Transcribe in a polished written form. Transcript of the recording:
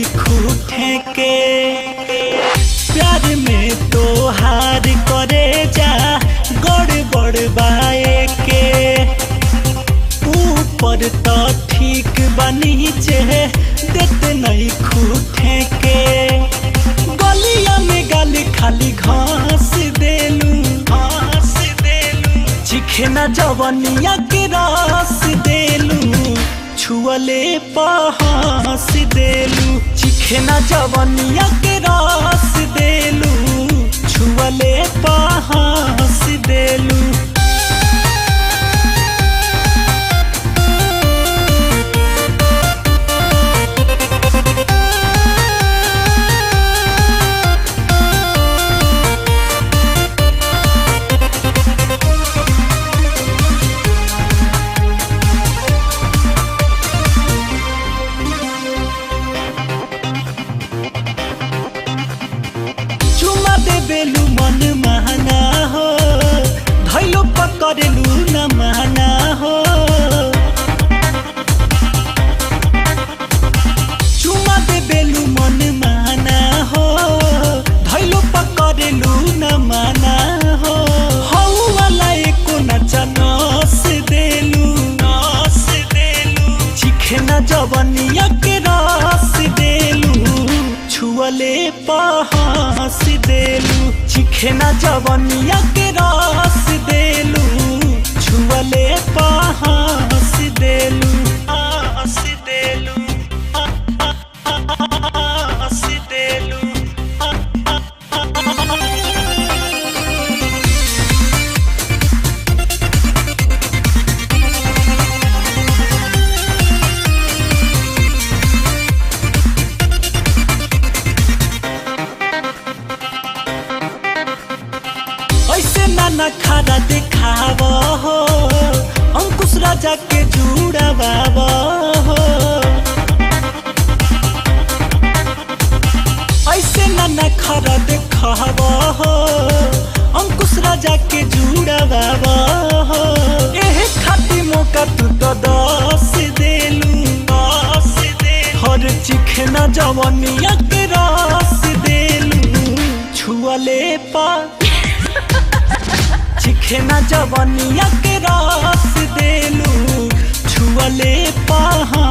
नहीं खूटे के प्यार में तो हार करे जा गड़बड़ बाए के ऊपर तो ठीक बनी चे देते नहीं खूटे के गलिया में गाली खाली घास देलू चिखे न जवनिया के रस देलू छुअले पहास देलू चिखे न जवनिया के रस देलू छुअले पहास देलू बेलू मन महना हो धैलो पकड़लू न महना हो चुमा दे बेलू मन महना हो धैलो पकड़लू न महना हो हऊ वाला एको नचा नस देलू चिखे न जवनिया के रस देलू छुअले पहास देलू चिखे न जवनिया के रस देलू छुअले पहास देलू आस देलू आस देलू न खाना दिखाव हो अंकुश राजा के जुड़ाव हो ऐसे न खरा दिखाव हो अंकुश राजा के जुड़ाव हो एह खाती मौका तू तो दस देलू हर चिखे न जवनिया के रस देलू छुअले पा चिखे न जवनिया के रस देलू छुअले पहा